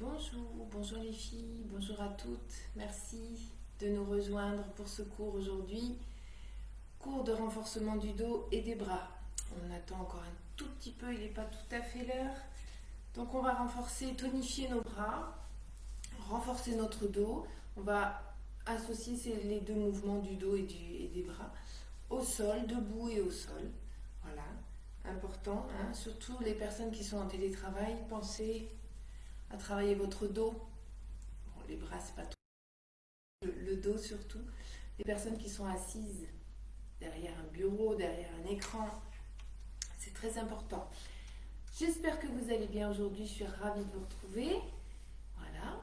Bonjour, bonjour les filles, bonjour à toutes. Merci de nous rejoindre pour ce cours aujourd'hui. Cours de renforcement du dos et des bras. On attend encore un tout petit peu, il n'est pas tout à fait l'heure. Donc on va renforcer, tonifier nos bras, renforcer notre dos. On va associer les deux mouvements du dos et des bras au sol, debout et au sol. Voilà, important, hein. Surtout les personnes qui sont en télétravail, pensez à travailler votre dos. Bon, les bras, c'est pas tout. Le dos surtout. Les personnes qui sont assises derrière un bureau, derrière un écran, c'est très important. J'espère que vous allez bien aujourd'hui. Je suis ravie de vous retrouver. Voilà.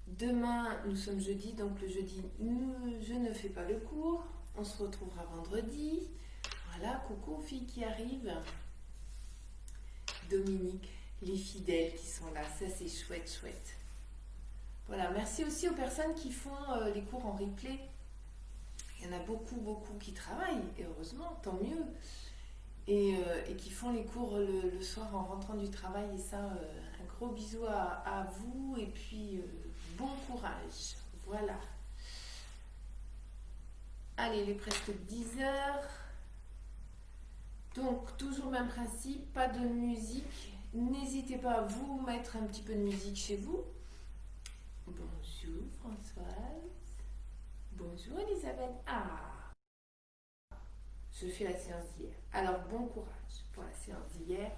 Demain, nous sommes jeudi, donc le jeudi, je ne fais pas le cours. On se retrouvera vendredi. Voilà, coucou aux filles qui arrivent. Dominique, les fidèles qui sont là, ça c'est chouette, chouette. Voilà, merci aussi aux personnes qui font les cours en replay. Il y en a beaucoup, beaucoup qui travaillent, et heureusement, tant mieux. Et qui font les cours le soir en rentrant du travail. Et ça, un gros bisou à vous, et puis bon courage. Voilà. Allez, il est presque 10 heures. Donc, toujours même principe, pas de musique. N'hésitez pas à vous mettre un petit peu de musique chez vous. Bonjour Françoise. Bonjour Elisabeth. Ah, je fais la séance d'hier. Alors, bon courage pour la séance d'hier.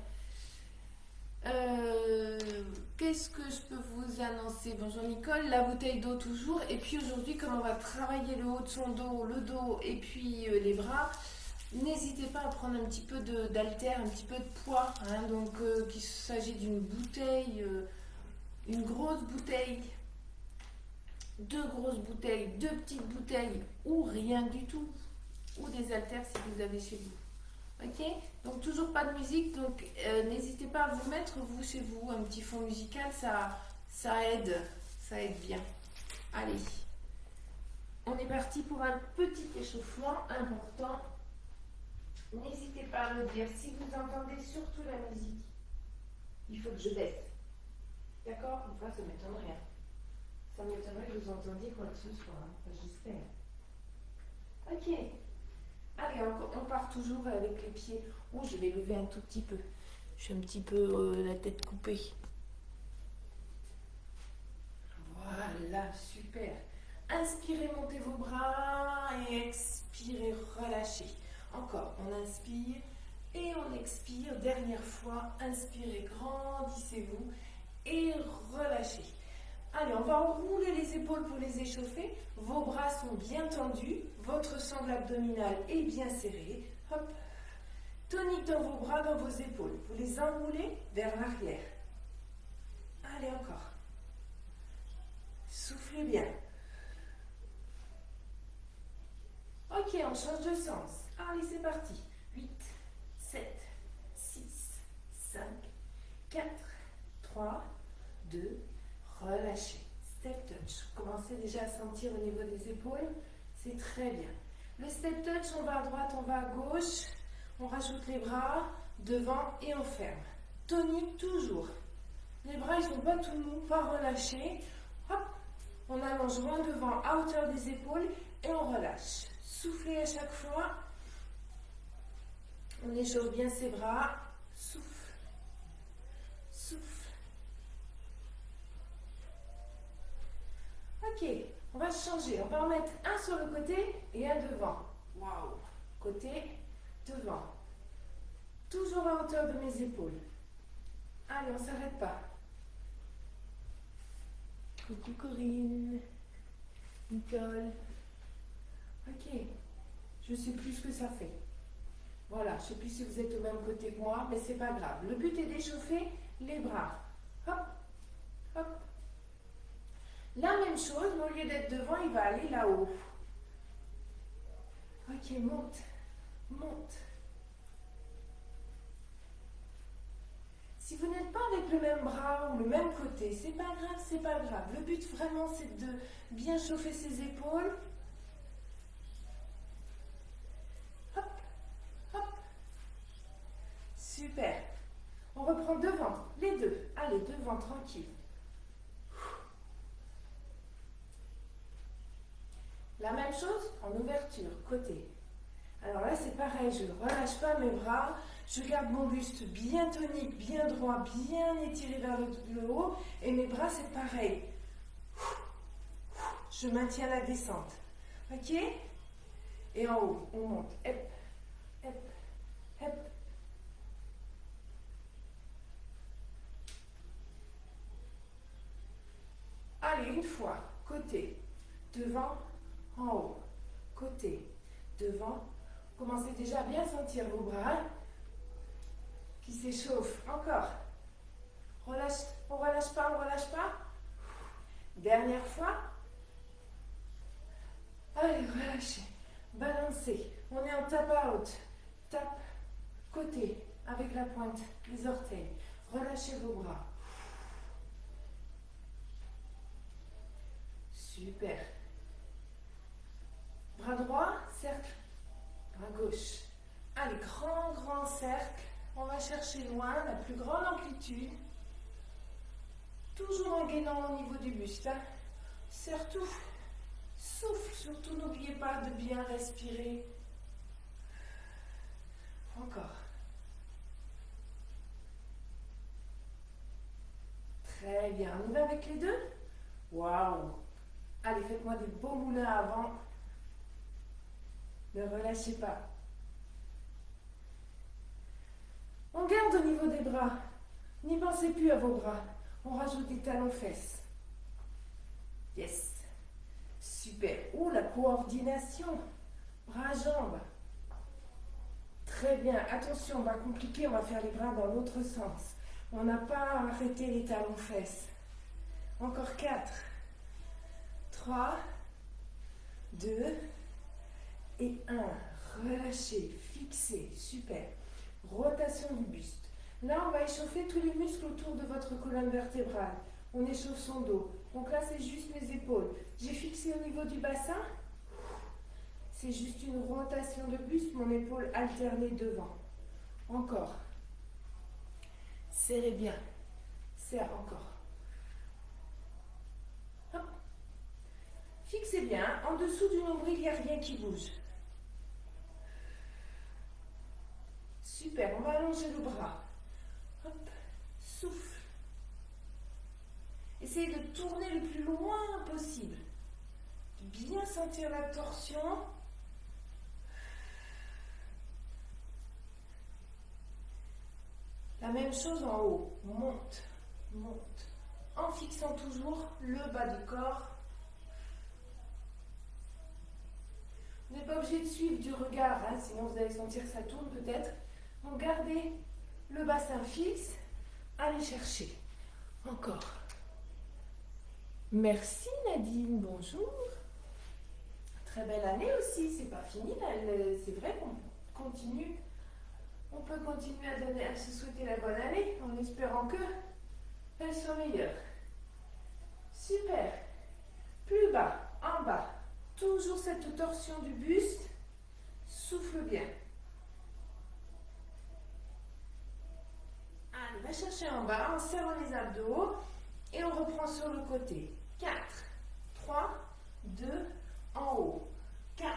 Qu'est-ce que je peux vous annoncer? Bonjour Nicole, la bouteille d'eau toujours. Et puis aujourd'hui, comme on va travailler le haut de son dos, le dos et puis les bras, n'hésitez pas à prendre un petit peu d'haltère, un petit peu de poids. Hein, donc, qu'il s'agit d'une bouteille, une grosse bouteille, 2 grosses bouteilles, 2 petites bouteilles ou rien du tout. Ou des haltères si vous avez chez vous. Ok? Donc, toujours pas de musique. Donc, n'hésitez pas à vous mettre, vous, chez vous, un petit fond musical. Ça aide. Ça aide bien. Allez. On est parti pour un petit échauffement important. N'hésitez pas à me dire si vous entendez surtout la musique. Il faut que je baisse. D'accord? Enfin, ça m'étonnerait. Ça m'étonnerait que vous entendiez quoi que ce soit. Enfin, j'espère. Ok. Allez, on part toujours avec les pieds. Oh, je vais lever un tout petit peu. Je suis un petit peu la tête coupée. Voilà, super. Inspirez, montez vos bras et expirez, relâchez. Encore, on inspire et on expire. Dernière fois, inspirez, grandissez-vous et relâchez. Allez, on va enrouler les épaules pour les échauffer. Vos bras sont bien tendus. Votre sangle abdominale est bien serrée. Hop. Tonique dans vos bras, dans vos épaules. Vous les enroulez vers l'arrière. Allez, encore. Soufflez bien. Ok, on change de sens. Allez, c'est parti. 8, 7, 6, 5, 4, 3, 2, relâchez. Step touch. Vous commencez déjà à sentir au niveau des épaules. C'est très bien. Le step touch, on va à droite, on va à gauche. On rajoute les bras devant et on ferme. Tonique toujours. Les bras, ils ne sont pas tout mous, pas relâchés. Hop, on allonge loin devant, à hauteur des épaules et on relâche. Soufflez à chaque fois. On échauffe bien ses bras. Souffle. Souffle. Ok, on va changer. On va en mettre un sur le côté et un devant. Waouh. Côté, devant. Toujours à hauteur de mes épaules. Allez, on ne s'arrête pas. Coucou Corinne. Nicole. Ok. Je ne sais plus ce que ça fait. Voilà, je ne sais plus si vous êtes au même côté que moi, mais c'est pas grave. Le but est d'échauffer les bras. Hop, hop. La même chose, mais au lieu d'être devant, il va aller là-haut. Ok, monte, monte. Si vous n'êtes pas avec le même bras ou le même côté, c'est pas grave, c'est pas grave. Le but vraiment, c'est de bien chauffer ses épaules. Hop, hop. Super. On reprend devant, les deux. Allez, devant, tranquille. La même chose en ouverture, côté. Alors là, c'est pareil, je ne relâche pas mes bras, je garde mon buste bien tonique, bien droit, bien étiré vers le haut, et mes bras, c'est pareil. Je maintiens la descente. Ok? Et en haut, on monte. Hop, hop, hop. Allez, une fois, côté, devant, en haut, côté, devant. Commencez déjà à bien sentir vos bras qui s'échauffent. Encore. Relâche, on relâche pas, on relâche pas. Dernière fois. Allez, relâchez. Balancez. On est en tap out. Tap, côté, avec la pointe, les orteils. Relâchez vos bras. Super. Bras droit, cercle. Bras gauche. Allez, grand, grand cercle. On va chercher loin, la plus grande amplitude. Toujours en gainant au niveau du buste. Hein. Serre tout. Souffle. Surtout, n'oubliez pas de bien respirer. Encore. Très bien. On y va avec les deux? Waouh! Allez, faites-moi des beaux moulins avant. Ne relâchez pas. On garde au niveau des bras. N'y pensez plus à vos bras. On rajoute des talons-fesses. Yes. Super. Oh, la coordination. Bras-jambes. Très bien. Attention, on va compliquer. On va faire les bras dans l'autre sens. On n'a pas arrêté les talons-fesses. Encore 4. 3. 2. Et 1. Relâchez. Fixez. Super. Rotation du buste. Là, on va échauffer tous les muscles autour de votre colonne vertébrale. On échauffe son dos. Donc là, c'est juste mes épaules. J'ai fixé au niveau du bassin. C'est juste une rotation de buste, mon épaule alternée devant. Encore. Serrez bien. Serre encore. Hop. Fixez bien. En dessous du nombril, il n'y a rien qui bouge. Super. On va allonger le bras. Hop. Souffle. Essayez de tourner le plus loin possible. De bien sentir la torsion. La même chose en haut. Monte, monte. En fixant toujours le bas du corps. Vous n'êtes pas obligé de suivre du regard, hein, sinon vous allez sentir que ça tourne peut-être. Donc gardez le bassin fixe. Allez chercher. Encore. Merci Nadine, bonjour. Très belle année aussi, c'est pas fini, c'est vrai qu'on continue. On peut continuer à se souhaiter la bonne année en espérant que elle soit meilleure. Super. Plus bas, en bas. Toujours cette torsion du buste. Souffle bien. Allez, va chercher en bas en serrant les abdos et on reprend sur le côté. 4, 3, 2, en haut. 4,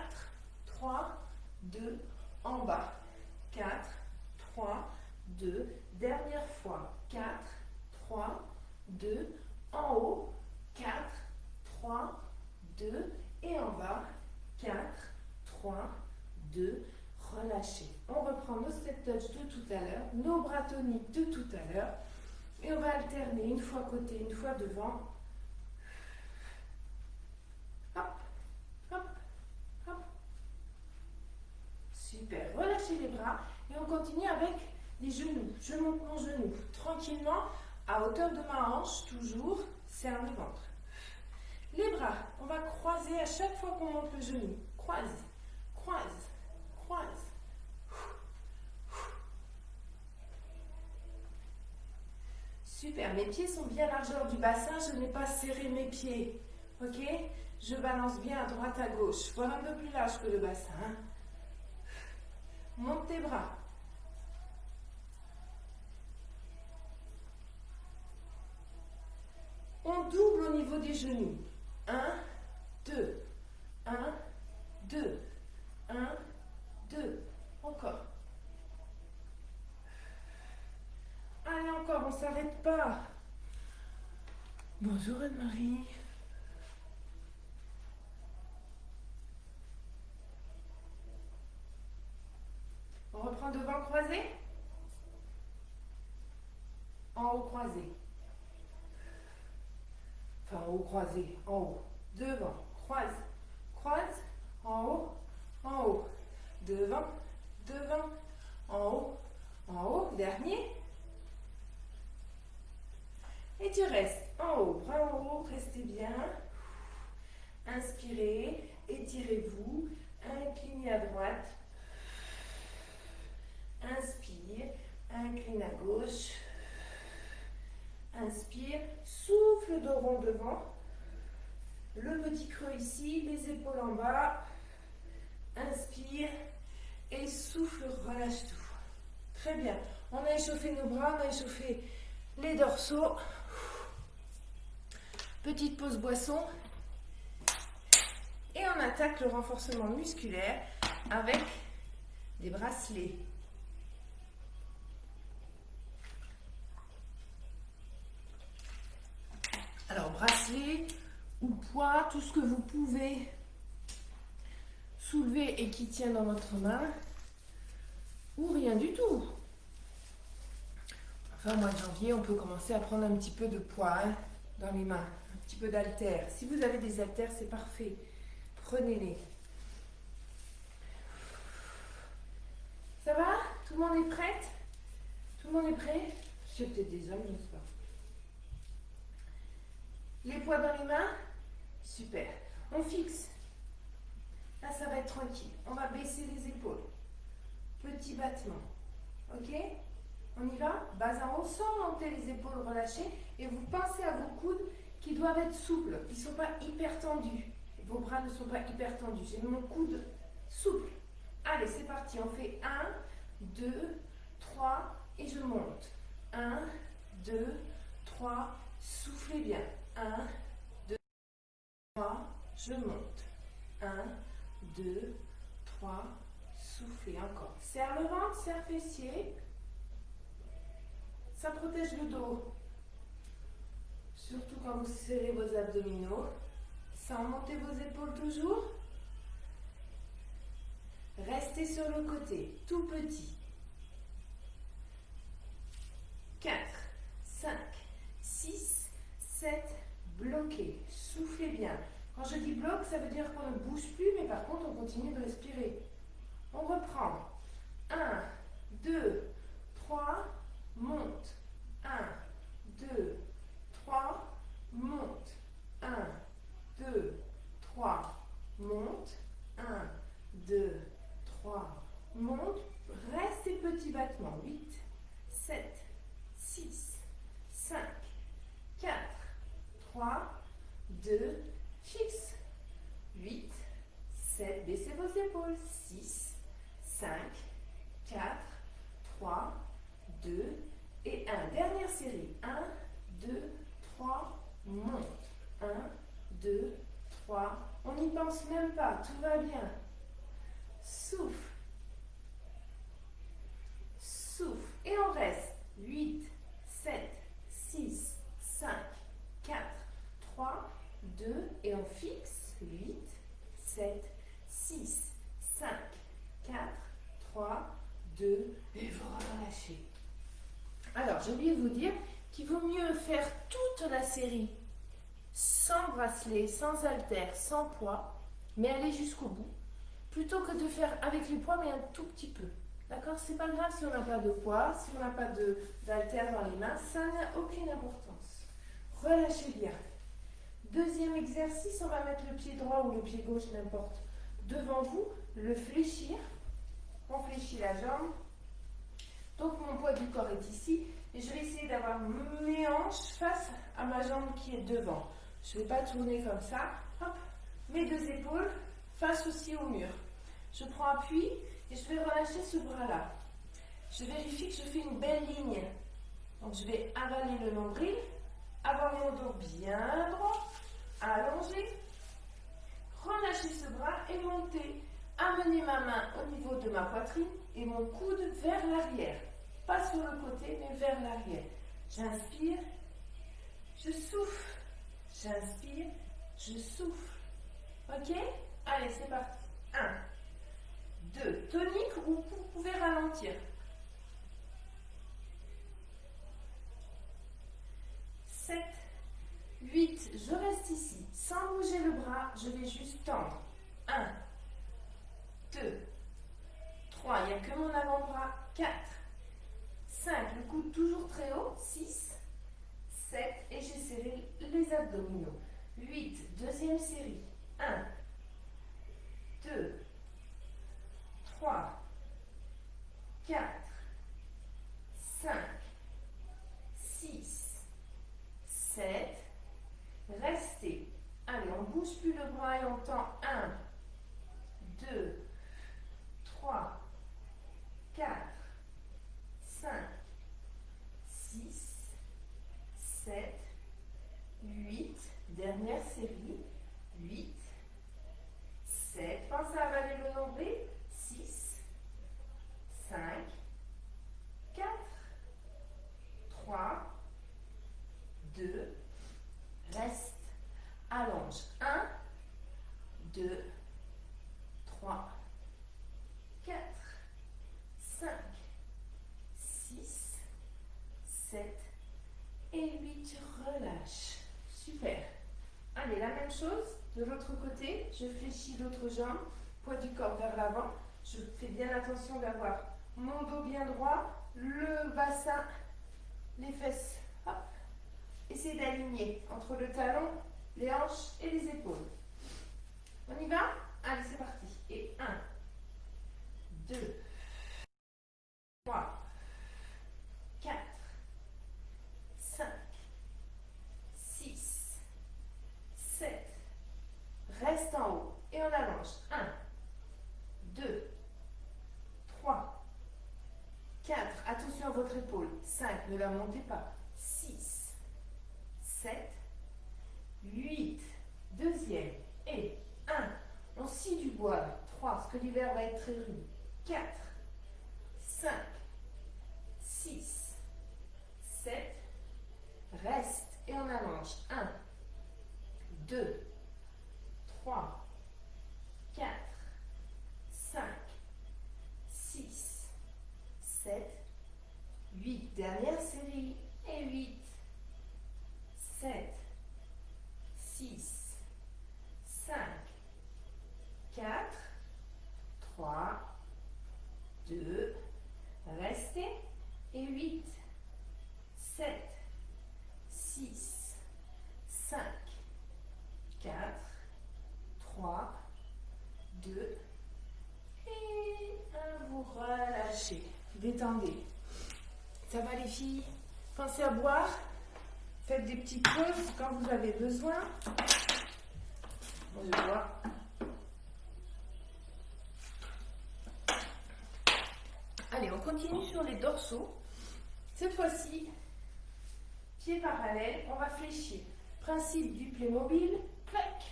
3, 2, en bas. 4, 3, 2, dernière fois. 4, 3, 2, en haut. 4, 3, 2, et en bas. 4, 3, 2, relâchez. On reprend nos step touch de tout à l'heure, nos bras toniques de tout à l'heure. Et on va alterner une fois côté, une fois devant. Hop, hop, hop. Super. Relâchez les bras et on continue avec les genoux. Je monte mon genou tranquillement à hauteur de ma hanche, toujours. Serre le ventre. Les bras, on va croiser à chaque fois qu'on monte le genou. Croise, croise, croise. Super, mes pieds sont bien largeur du bassin, je n'ai pas serré mes pieds. Ok? Je balance bien à droite, à gauche. Voilà un peu plus large que le bassin. Hein? Monte tes bras. On double au niveau des genoux. 1, 2, 1, 2, 1, 2, encore. Allez, encore, on ne s'arrête pas. Bonjour Anne-Marie. On reprend devant croisé. En haut croisé. Enfin, en haut croisé, en haut. Devant, croise, croise, en haut, devant, devant, en haut, dernier. Et tu restes en haut, bras en haut, restez bien. Inspirez, étirez-vous, inclinez à droite. Inspire, incline à gauche. Inspire, souffle dos rond devant. Le petit creux ici, les épaules en bas. Inspire et souffle, relâche tout. Très bien. On a échauffé nos bras, on a échauffé les dorsaux. Petite pause boisson. Et on attaque le renforcement musculaire avec des bracelets. Alors, bracelet ou poids, tout ce que vous pouvez soulever et qui tient dans votre main, ou rien du tout. Enfin, au mois de janvier, on peut commencer à prendre un petit peu de poids dans les mains, un petit peu d'haltères. Si vous avez des haltères, c'est parfait. Prenez-les. Ça va? Tout le monde est prêt? Tout le monde est prêt? C'est peut-être des hommes, je ne sais pas. Les poids dans les mains? Super. On fixe. Là, ça va être tranquille. On va baisser les épaules. Petit battement. Ok? On y va? Bas en haut, sans monter les épaules relâchées. Et vous pensez à vos coudes qui doivent être souples. Ils ne sont pas hyper tendus. Vos bras ne sont pas hyper tendus. J'ai mon coude souple. Allez, c'est parti. On fait 1, 2, 3 et je monte. 1, 2, 3. Soufflez bien. 1, 2, 3. Je monte. 1, 2, 3. Soufflez encore. Serre le ventre, serre fessier. Ça protège le dos. Surtout quand vous serrez vos abdominaux. Sans monter vos épaules toujours. Restez sur le côté, tout petit. 4, 5, 6, 7, bloquez. Soufflez bien. Quand je dis bloc, ça veut dire qu'on ne bouge plus, mais par contre, on continue de respirer. On reprend. 1, 2, 3, monte. 1, 2, 3, monte. 1, 2, 3, monte. 1, 2, 3, monte. Restez petits battements. 8, 7, 6, 5, 4, 3, 2, fixe. 8, 7, baissez vos épaules. 6, 5, 4, 3, 2 et 1. Dernière série. 1, 2, 3, monte. 1, 2, 3. On n'y pense même pas, tout va bien. Souffle. Souffle. Et on reste. 8, 7, 6, 5, 4, 3, 2. Et on fixe. 8, 7, 6, 5, 4, 3, 2. Et vous relâchez. Alors, j'ai oublié de vous dire qu'il vaut mieux faire toute la série sans bracelet, sans haltère, sans poids, mais aller jusqu'au bout, plutôt que de faire avec les poids, mais un tout petit peu. D'accord? C'est pas grave si on n'a pas de poids, si on n'a pas d'haltère dans les mains, ça n'a aucune importance. Relâchez bien. Deuxième exercice, on va mettre le pied droit ou le pied gauche, n'importe, devant vous, le fléchir. On fléchit la jambe. Donc mon poids du corps est ici et je vais essayer d'avoir mes hanches face à ma jambe qui est devant. Je ne vais pas tourner comme ça. Hop, mes deux épaules face aussi au mur. Je prends appui et je vais relâcher ce bras-là. Je vérifie que je fais une belle ligne. Donc je vais avaler le nombril, avoir mon dos bien droit, allonger, relâcher ce bras et monter. amener ma main au niveau de ma poitrine et mon coude vers l'arrière. Pas sur le côté, mais vers l'arrière. J'inspire, je souffle. J'inspire, je souffle. Ok? Allez, c'est parti. 1, 2, tonique ou vous pouvez ralentir. 7, 8, je reste ici. Sans bouger le bras, je vais juste tendre. 1, 2, 3, il n'y a que mon avant-bras. 4, 5, le coude toujours très haut. 6, 7, et j'ai serré les abdominaux. 8, deuxième série. 1, 2, 3, 4, 5, 6, 7. Restez. Allez, on ne bouge plus le bras et on tend. 1, 2, 3, 4, 5, 6, 7, 8. Dernière série. 8, 7. Pensez à avaler le nombril. 6, 5, 4, 3, 2, reste, allonge. 1, 2, 3, 4, 5, 6, 7 et 8. Relâche. Super. Allez, la même chose de l'autre côté. Je fléchis l'autre jambe, poids du corps vers l'avant. Je fais bien attention d'avoir mon dos bien droit, le bassin, les fesses. Hop. Essayez d'aligner entre le talon, les hanches et les épaules. On y va? Allez, c'est parti. Et 1, 2, 3, 4, 5, 6, 7. Reste en haut et on allonge. 1, 2, 3, 4. Attention à votre épaule. 5, ne la montez pas. 6, 7, 8. Deuxième. Et 1. On scie du bois. 3, parce que l'hiver va être très rude. 4, 5, 6, 7. Reste et on allonge. 1, 2, 3, 4, 5, 6, 7, 8. Dernière série. Et 8, 7, 6, 5, 4, 3, 2, restez. Et 8, 7, 6, 5, 4, 3, 2, et 1. Vous relâchez. Détendez. Ça va les filles? Pensez à boire. Faites des petites pauses quand vous avez besoin. Je bois. Allez, on continue sur les dorsaux. Cette fois-ci, pieds parallèles, on va fléchir. Principe du Playmobil, clac.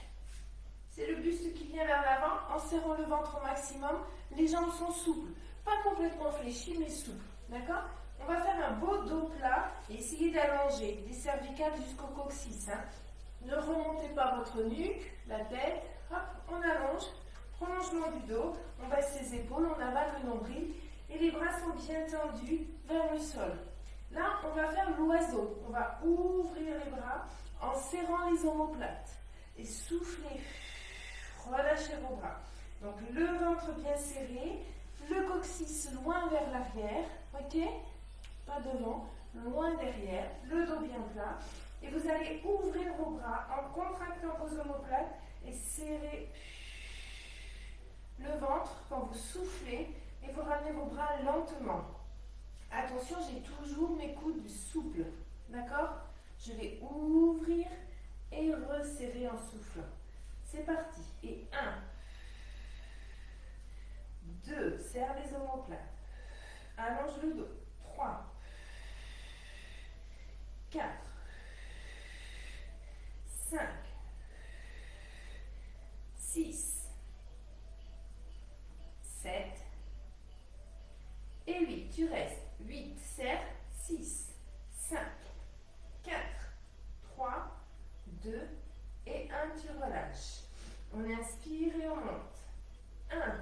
C'est le buste qui vient vers l'avant en serrant le ventre au maximum. Les jambes sont souples, pas complètement fléchies, mais souples. D'accord? On va faire un beau dos plat et essayer d'allonger des cervicales jusqu'au coccyx. Hein. Ne remontez pas votre nuque, la tête. Hop, on allonge. Prolongement du dos. On baisse les épaules, on avale le nombril. Et les bras sont bien tendus vers le sol. Là, on va faire l'oiseau. On va ouvrir les bras en serrant les omoplates. Et souffler. Relâchez vos bras. Donc, le ventre bien serré. Le coccyx loin vers l'arrière. Ok? Pas devant, loin derrière. Le dos bien plat. Et vous allez ouvrir vos bras en contractant vos omoplates et serrer le ventre quand vous soufflez. Et vous ramenez vos bras lentement. Attention, j'ai toujours mes coudes souples. D'accord? Je vais ouvrir et resserrer en soufflant. C'est parti. Et 1, 2, serre les omoplates. Allonge le dos. 3, 4, 5, 6, Et 1, tu relâches. On inspire et on monte. 1,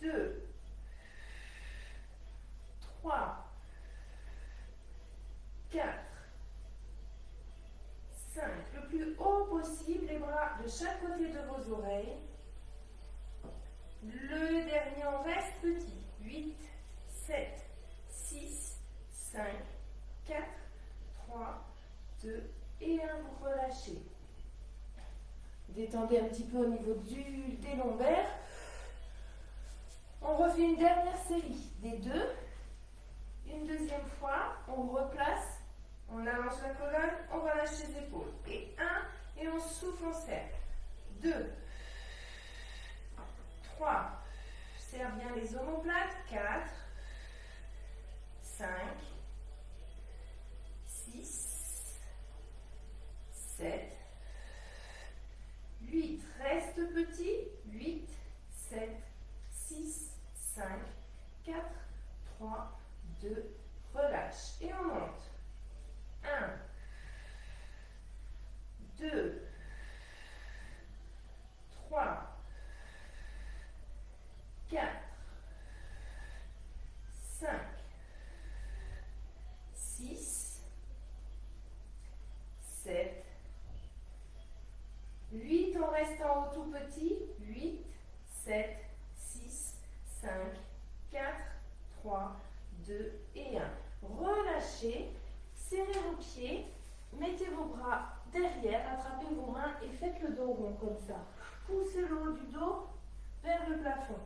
2, 3, 4, 5. Le plus haut possible, les bras de chaque côté de vos oreilles. Le dernier, on reste petit. 8, 7, 6, 5, 4, 3, 2 et 1. Vous relâchez. Détendez un petit peu au niveau des lombaires. On refait une dernière série des 2. Une deuxième fois, on replace. On allonge la colonne, on relâche les épaules. Et 1, et on souffle, on serre. 2, 3, serre bien les omoplates. 4, 5, 6, 7, 8. Reste petit. 8, 7, 6, 5, 4, 3, 2, relâche. Et on monte. 1, 2, 3, 4, 5, 6, 7, 8. On reste en haut tout petit. 8, 7, 6, 5, 4, 3, 2 et 1. Relâchez. Serrez vos pieds, mettez vos bras derrière, attrapez vos mains et faites le dos rond comme ça. Poussez le haut du dos vers le plafond.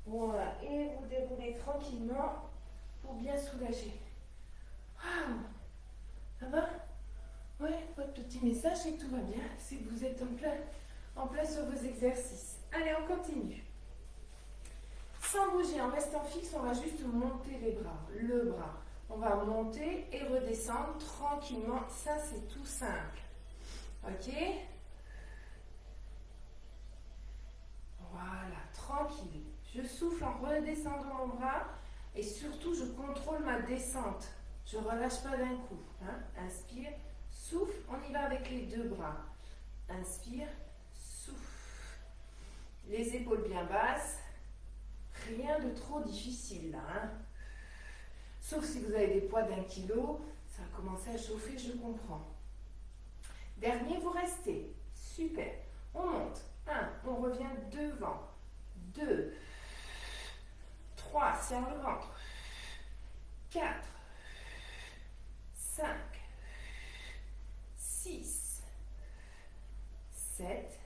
Voilà, et vous déroulez tranquillement pour bien soulager. Ça va? Oui, votre petit message, c'est que tout va bien, c'est que vous êtes en plein sur vos exercices. Allez, on continue. Sans bouger, en restant fixe, on va juste monter les bras, le bras. On va monter et redescendre tranquillement. Ça, c'est tout simple. Ok? Voilà, tranquille. Je souffle en redescendant mon bras et surtout, je contrôle ma descente. Je ne relâche pas d'un coup. Hein? Inspire, souffle. On y va avec les 2 bras. Inspire, souffle. Les épaules bien basses. Rien de trop difficile là, hein? Sauf si vous avez des poids d'1 kilo, ça va commencer à chauffer, je comprends. Dernier, vous restez. Super. On monte. 1, on revient devant. 2, 3, serre le ventre. 4, 5, 6, 7,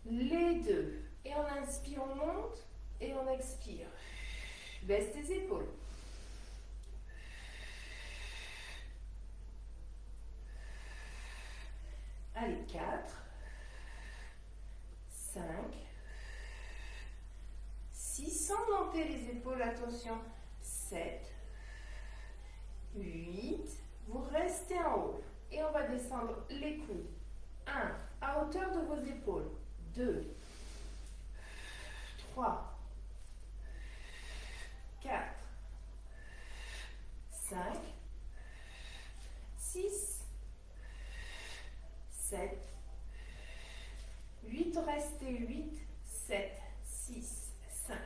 les 2. Et on inspire, on monte. Et on expire. Baisse tes épaules. Allez, 4, 5, 6, sans monter les épaules, attention. 7, 8, vous restez en haut. Et on va descendre les coudes. 1, à hauteur de vos épaules. 2, 3, 4, 5, 6, 7, 8, restez 8, 7, 6, 5,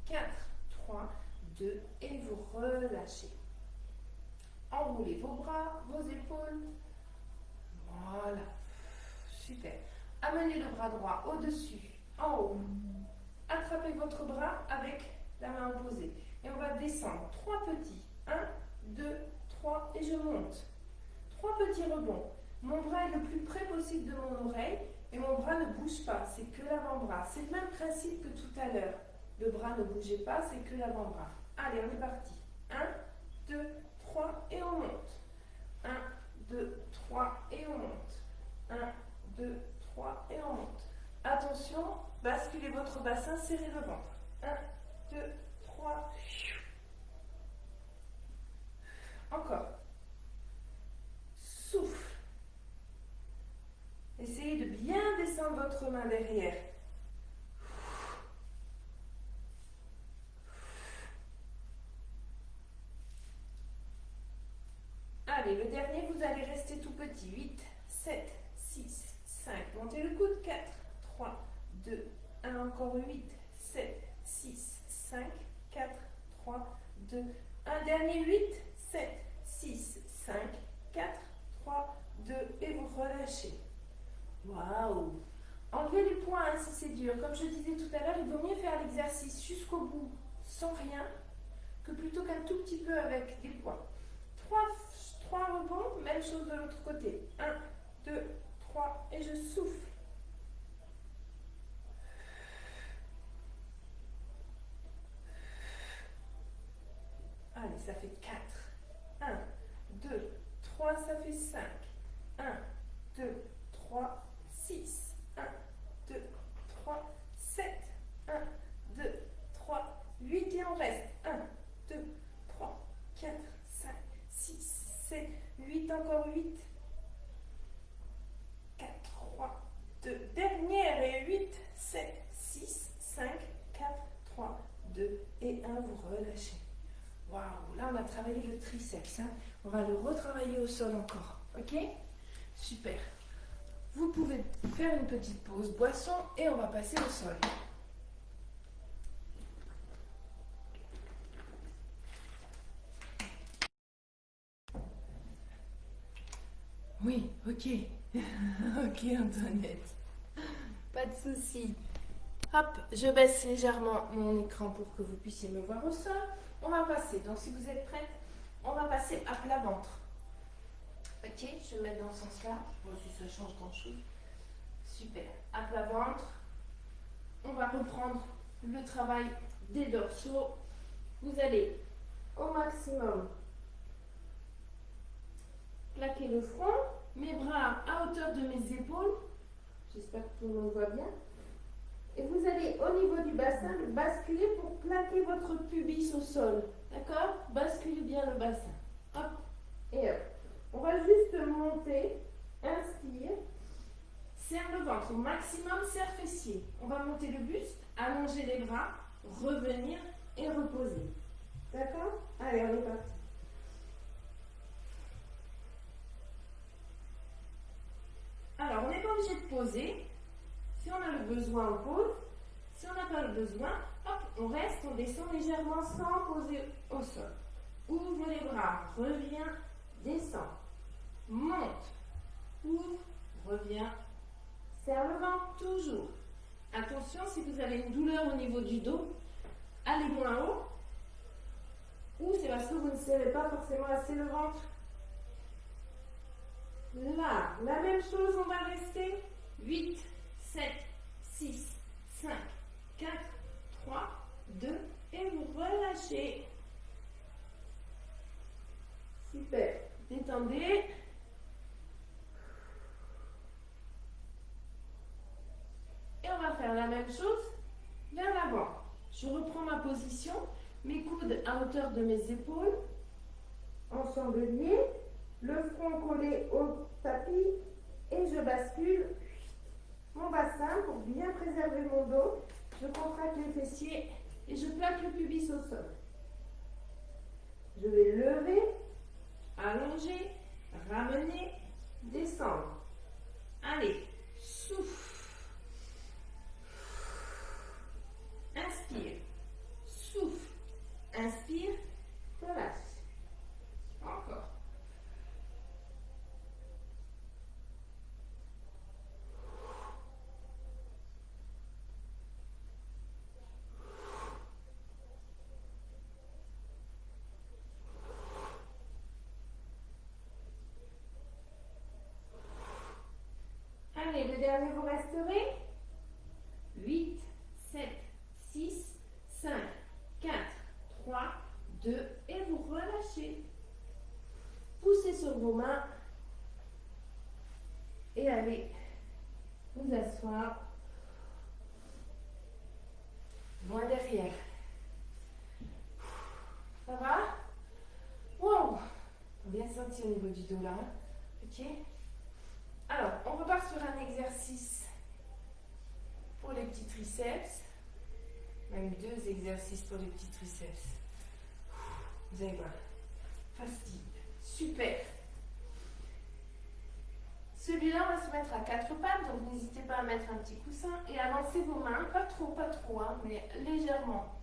4, 3, 2 et vous relâchez. Enroulez vos bras, vos épaules. Voilà. Super. Amenez le bras droit au-dessus, en haut. Attrapez votre bras avec la main opposée. Et on va descendre. 3 petits. 1, 2, 3 et je monte. 3 petits rebonds. Mon bras est le plus près possible de mon oreille et mon bras ne bouge pas. C'est que l'avant-bras. C'est le même principe que tout à l'heure. Le bras ne bougeait pas, c'est que l'avant-bras. Allez, on est parti. 1, 2, 3 et on monte. 1, 2, 3 et on monte. 1, 2, 3 et on monte. Attention, basculez votre bassin, serrez le ventre. 1, 2, 3. Encore. Souffle. Essayez de bien descendre votre main derrière. Allez, le dernier, vous allez rester tout petit. 8, 7, 6, 5. Montez le coude. 4, 3, 2, 1. Encore 8, 7, 6, 5, 4, 3, 2, 1. Dernier 8, 7, 6, 5, 4, 3, 2. Et vous relâchez. Waouh! Enlevez les poids hein, si c'est dur. Comme je disais tout à l'heure, il vaut mieux faire l'exercice jusqu'au bout sans rien que plutôt qu'un tout petit peu avec des poids. 3 rebonds, même chose de l'autre côté. 1, 2, 3 et je souffle. Allez, ça fait 4. 1, 2, 3, ça fait 5. 1, 2, 3, 6. 1, 2, 3, 7. 1, 2, 3, 8 et on reste. 1, 2, 3, 4, 5, 6, 7, 8. Encore 8. 4, 3, 2. Dernière et 8, 7, 6, 5, 4, 3, 2 et 1. Vous relâchez. Waouh, là on a travaillé le triceps. Hein. On va le retravailler au sol encore. Ok? Super. Vous pouvez faire une petite pause boisson et on va passer au sol. Oui, ok. Ok Antoinette. Pas de souci. Hop, je baisse légèrement mon écran pour que vous puissiez me voir au sol. On va passer, donc si vous êtes prête, on va passer à plat ventre. Ok, je vais mettre dans ce sens-là. Bon, si ça change grand-chose. Super. À plat ventre, on va reprendre le travail des dorsaux. Vous allez au maximum plaquer le front, mes bras à hauteur de mes épaules. J'espère que tout le monde voit bien. Et vous allez au niveau du bassin basculer pour plaquer votre pubis au sol. D'accord? Basculez bien le bassin. Hop et hop. On va juste monter. Inspire. Serre le ventre au maximum, serre fessier. On va monter le buste, allonger les bras, revenir et reposer. D'accord? Allez, on est parti. Alors, on n'est pas obligé de poser. Si on a le besoin, on pose. Si on n'a pas le besoin, hop, on reste, on descend légèrement sans poser au sol. Ouvre les bras, reviens, descend. Monte, ouvre, reviens. Serre le ventre, toujours. Attention, si vous avez une douleur au niveau du dos, allez moins haut. Ou c'est parce que vous ne serrez pas forcément assez le ventre. Là, la même chose, on va rester. 8, 7, 6, 5, 4, 3, 2 et vous relâchez. Super. Détendez. Et on va faire la même chose vers l'avant. Je reprends ma position, mes coudes à hauteur de mes épaules, ensemble liés, le front collé au tapis et je bascule mon bassin pour bien préserver mon dos. Je contracte les fessiers et je plaque le pubis au sol. Je vais lever, allonger, ramener, descendre. Allez, souffle. Inspire, souffle, inspire, relâche. Encore. Allez, le dernier, vous resterez. 8, 7, 6, 5, 4, 3, 2 et vous relâchez. Poussez sur vos mains et allez vous asseoir loin derrière. Ça va? Wow! Bien senti au niveau du dos là. Ok? Alors, on repart sur un exercice pour les petits triceps. Même 2 exercices pour les petits triceps. Vous allez voir. Facile. Super. Celui-là, on va se mettre à quatre pattes, donc n'hésitez pas à mettre un petit coussin et à lancer vos mains, pas trop, hein, mais légèrement.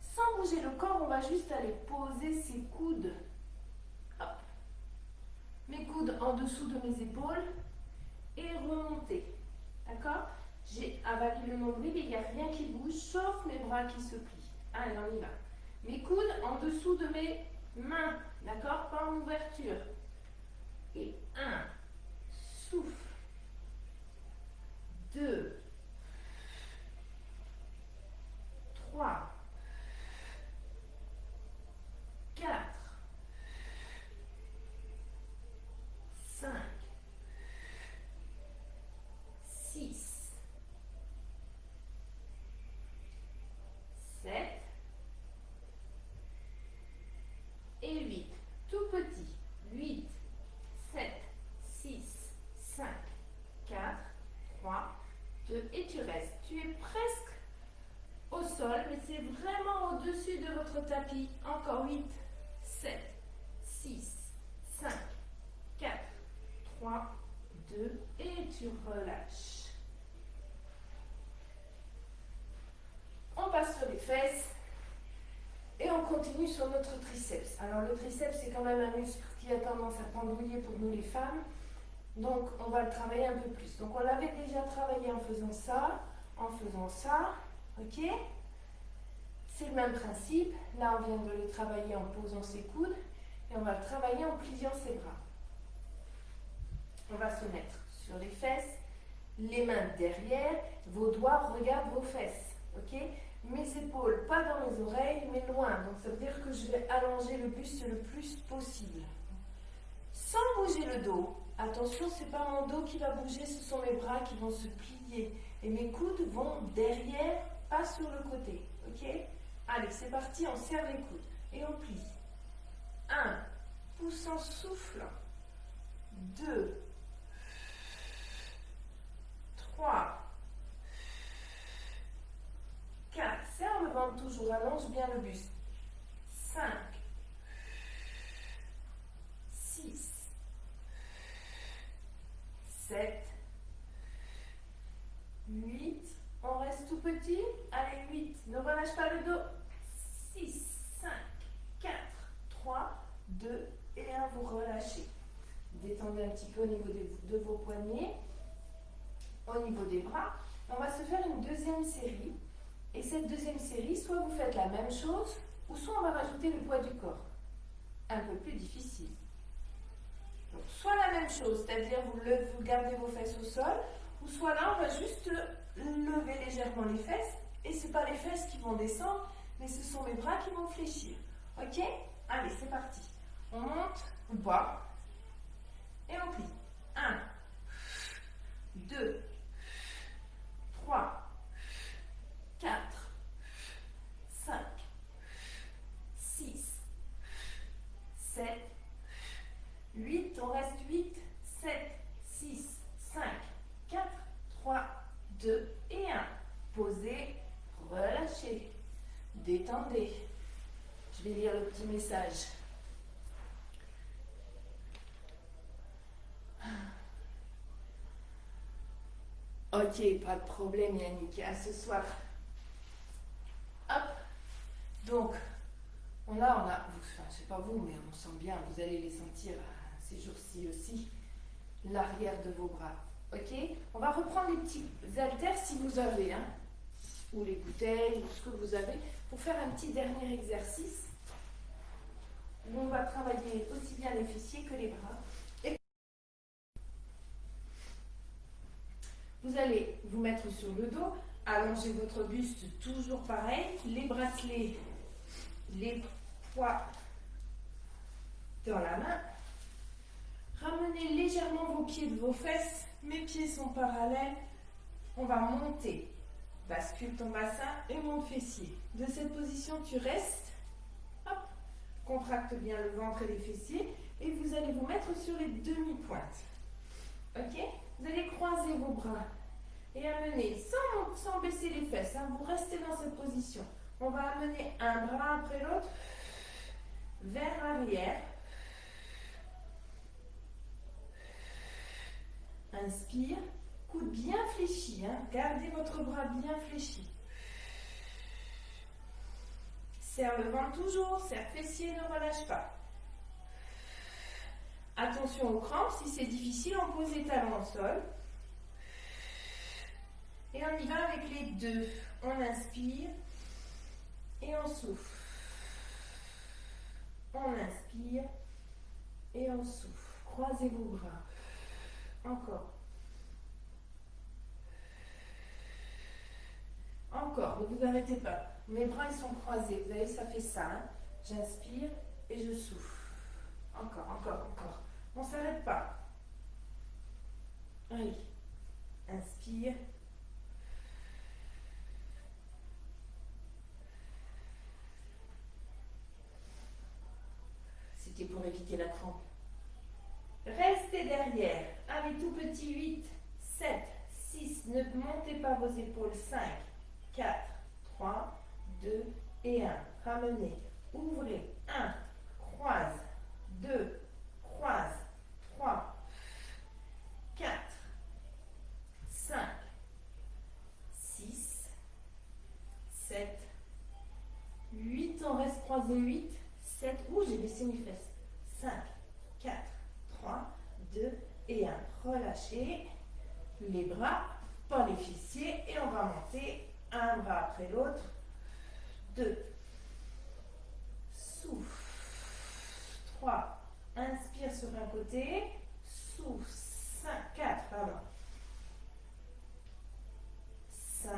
Sans bouger le corps, on va juste aller poser ses coudes. Hop. Mes coudes en dessous de mes épaules et remonter. D'accord? J'ai avalé le nombril et il n'y a rien qui bouge, sauf mes bras qui se plient. Allez, on y va. Mes coudes en dessous de mes mains. D'accord? Pas en ouverture. Et 1, souffle. 2, 3, 4, 5, 6, 7 et 8. Tout petit. 8, 7, 6, 5, 4, 3, 2 et tu restes. Tu es presque au sol, mais c'est vraiment au-dessus de votre tapis. Encore 8, 7, 6, 5, 4, 3, 2 et tu relâches. On passe sur les fesses et on continue sur notre triceps. Alors le triceps, c'est quand même un muscle qui a tendance à pendouiller pour nous les femmes. Donc on va le travailler un peu plus. Donc on l'avait déjà travaillé en faisant ça, ok? C'est le même principe. Là on vient de le travailler en posant ses coudes et on va le travailler en pliant ses bras. On va se mettre sur les fesses, les mains derrière, vos doigts regardent vos fesses, ok? Mes épaules pas dans mes oreilles mais loin, donc ça veut dire que je vais allonger le buste le plus possible. Sans bouger le dos. Attention, c'est pas mon dos qui va bouger, ce sont mes bras qui vont se plier. Et mes coudes vont derrière, pas sur le côté. Ok? Allez, c'est parti, on serre les coudes. Et on plie. 1, poussant, souffle. 2, 3, 4, serre le ventre toujours, allonge bien le buste. 5, 6, 7, 8, on reste tout petit, allez 8, ne relâche pas le dos, 6, 5, 4, 3, 2 et 1, vous relâchez. Détendez un petit peu au niveau de vos poignets, au niveau des bras. On va se faire une deuxième série et cette deuxième série, soit vous faites la même chose ou soit on va rajouter le poids du corps. Un peu plus difficile. Donc, soit la même chose, c'est-à-dire vous gardez vos fesses au sol, ou soit là, on va juste lever légèrement les fesses, et ce n'est pas les fesses qui vont descendre, mais ce sont mes bras qui vont fléchir. Ok? Allez, c'est parti. On monte, on bas, et on plie. 1, 2, 3, 4, 5, 6, 7, 8, on reste 8, 7, 6, 5, 4, 3, 2 et 1. Posez, relâchez, détendez. Je vais lire le petit message. Ok, pas de problème Yannick, à ce soir. Hop, donc, enfin, je sais pas vous, mais on sent bien, vous allez les sentir ces jours-ci aussi, l'arrière de vos bras. Ok? On va reprendre les petits haltères si vous avez, hein, ou les bouteilles, ou ce que vous avez, pour faire un petit dernier exercice où on va travailler aussi bien les fessiers que les bras. Et vous allez vous mettre sur le dos, allonger votre buste toujours pareil, les bracelets, les poids dans la main. Ramenez légèrement vos pieds de vos fesses. Mes pieds sont parallèles. On va monter. Bascule ton bassin et monte fessier. De cette position, tu restes. Hop. Contracte bien le ventre et les fessiers. Et vous allez vous mettre sur les demi-pointes. Ok? Vous allez croiser vos bras. Et amener, sans baisser les fesses. Hein, vous restez dans cette position. On va amener un bras après l'autre vers l'arrière. Inspire, coude bien fléchi, hein. Gardez votre bras bien fléchi. Serre le ventre toujours, serre fessier, ne relâche pas. Attention aux crampes, si c'est difficile, on pose les talons au sol. Et on y va avec les deux. On inspire et on souffle. On inspire et on souffle. Croisez vos bras. Encore. Encore, ne vous arrêtez pas. Mes bras ils sont croisés. Vous voyez, ça fait ça. Hein. J'inspire et je souffle. Encore, encore, encore. On ne s'arrête pas. Allez. Inspire. C'était pour éviter la crampe. Restez derrière. Allez, tout petit. 8, 7, 6. Ne montez pas vos épaules. 5, 4, 3, 2 et 1. Ramenez. Ouvrez. 1. Croise. 2. Croise. 3. 4. 5. 6. 7. 8. On reste croisé. 8. 7. Ouh, j'ai baissé mes fesses. 5. 4. 3. 2 et 1. Relâchez les bras, pas les fessiers. Et on va monter un bras après l'autre. 2. Souffle. 3. Inspire sur un côté. Souffle. 5. 4. Pardon. 5.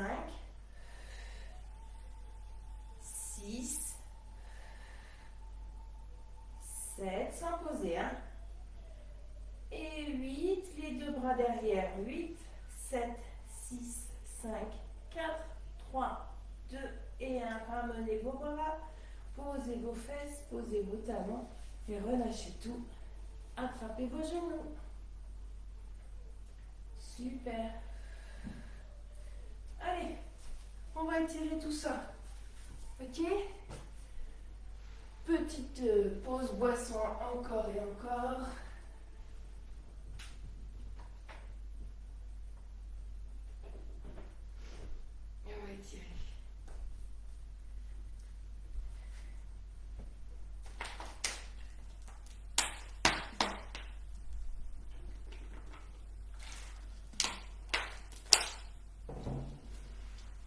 6. 7. Sans poser. Hein. Et 8. Les deux bras derrière. 8. 7. 6. 5. 4. 3. 2 et 1. Ramenez vos bras. Posez vos fesses. Posez vos talons. Et relâchez tout. Attrapez vos genoux. Super. Allez, on va étirer tout ça. Ok? Petite pause boisson encore et encore. Et on va étirer.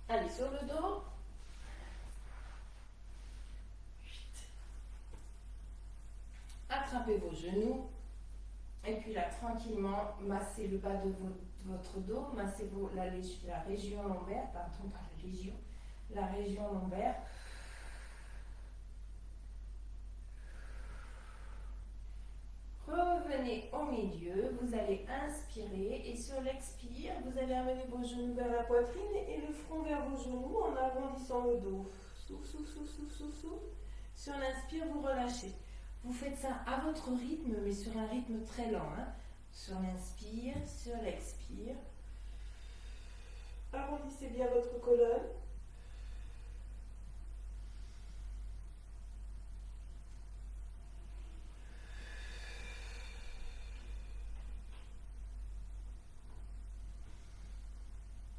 Allez, sur le dos. 8. Attrapez vos genoux. Et puis là, tranquillement, massez le bas de votre dos. Massez la région lombaire. Pardon, pas la légion. La région lombaire. Revenez au milieu, vous allez inspirer et sur l'expire, vous allez amener vos genoux vers la poitrine et le front vers vos genoux en agrandissant le dos. Souffle, souffle, souffle, souffle, souffle, souffle. Sur l'inspire, vous relâchez. Vous faites ça à votre rythme, mais sur un rythme très lent. Hein. Sur l'inspire, sur l'expire. Arrondissez bien votre colonne.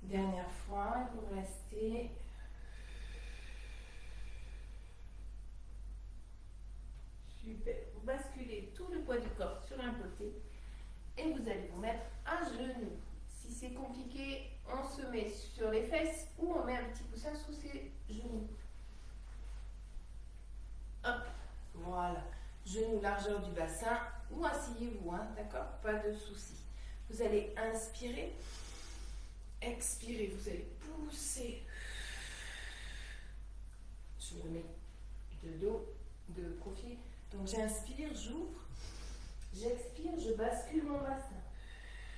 Dernière fois, vous restez. Super. Vous basculez tout le poids du corps sur un côté et vous allez vous mettre à genoux. Si c'est compliqué, on se met sur les fesses ou on met un petit coussin sous ses genoux. Hop, voilà. Genoux largeur du bassin ou asseyez-vous, hein, d'accord? Pas de souci. Vous allez inspirer. Expirez, vous allez pousser. Je me mets de dos, de profil. Donc j'inspire, j'ouvre. J'expire, je bascule mon bassin.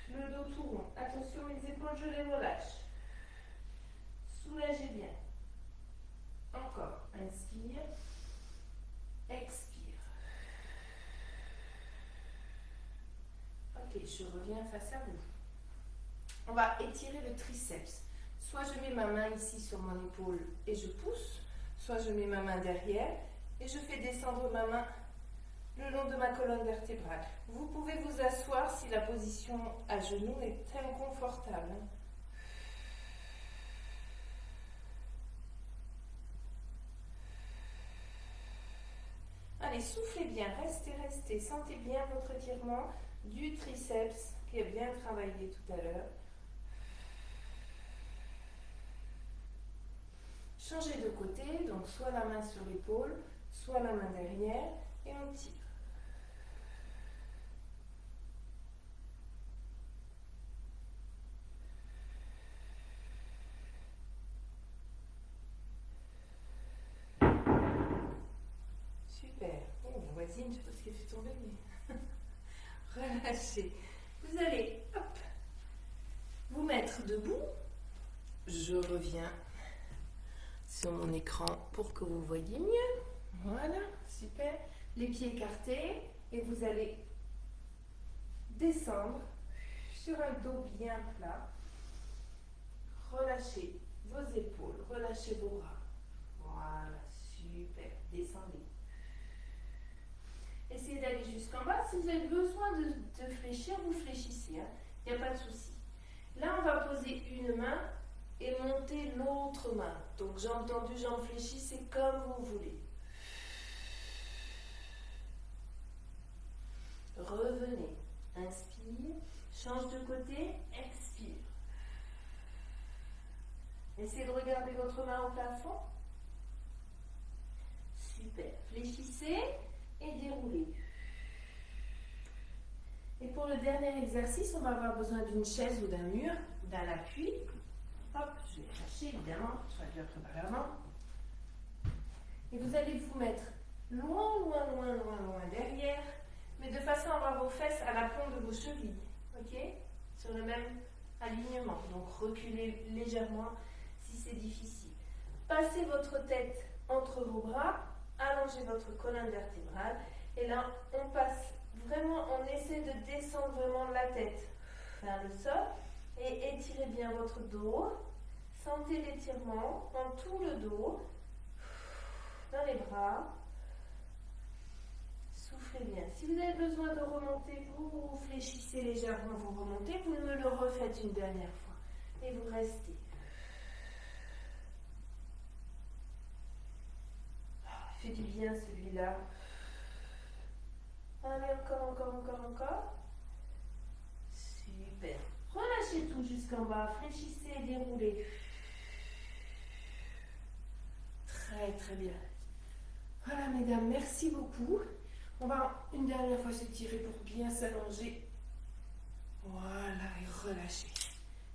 Le dos tout rond. Attention, mes épaules, je les relâche. Soulagez bien. Encore. Inspire. Expire. Ok, je reviens face à vous. On va étirer le triceps. Soit je mets ma main ici sur mon épaule et je pousse, soit je mets ma main derrière et je fais descendre ma main le long de ma colonne vertébrale. Vous pouvez vous asseoir si la position à genoux est inconfortable. Allez, soufflez bien, restez, restez. Sentez bien votre étirement du triceps qui est bien travaillé tout à l'heure. Changez de côté, donc soit la main sur l'épaule, soit la main derrière, et on tire. Super. Oh, ma voisine, je sais pas ce qu'elle fait tomber, mais relâchez. Vous allez, hop, vous mettre debout. Je reviens sur mon écran pour que vous voyez mieux. Voilà, super. Les pieds écartés et vous allez descendre sur un dos bien plat. Relâchez vos épaules, relâchez vos bras. Voilà, super. Descendez. Essayez d'aller jusqu'en bas. Si vous avez besoin de fléchir, vous fléchissez. Il n'y a pas de souci. Là, on va poser une main et monter l'autre main. Donc, jambes tendues, jambes fléchies, c'est comme vous voulez. Revenez. Inspire. Change de côté. Expire. Essayez de regarder votre main au plafond. Super. Fléchissez et déroulez. Et pour le dernier exercice, on va avoir besoin d'une chaise ou d'un mur, d'un appui. Hop, je vais cacher évidemment, je vais bien préparer avant. Et vous allez vous mettre loin, loin, loin, loin, loin derrière, mais de façon à avoir vos fesses à la pointe de vos chevilles, ok? Sur le même alignement. Donc reculez légèrement si c'est difficile. Passez votre tête entre vos bras, allongez votre colonne vertébrale, et là on passe vraiment, on essaie de descendre vraiment la tête vers le sol. Et étirez bien votre dos. Sentez l'étirement dans tout le dos, dans les bras. Soufflez bien. Si vous avez besoin de remonter, vous fléchissez légèrement, vous remontez. Vous me le refaites une dernière fois. Et vous restez. Il fait du bien celui-là. Allez, encore, encore, encore, encore. Super. Relâchez tout jusqu'en bas, fléchissez et déroulez. Très très bien. Voilà mesdames, merci beaucoup. On va une dernière fois se tirer pour bien s'allonger. Voilà, et relâcher.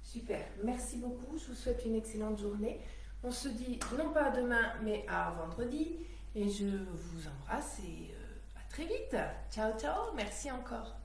Super, merci beaucoup. Je vous souhaite une excellente journée. On se dit non pas à demain, mais à vendredi. Et je vous embrasse et à très vite. Ciao, ciao. Merci encore.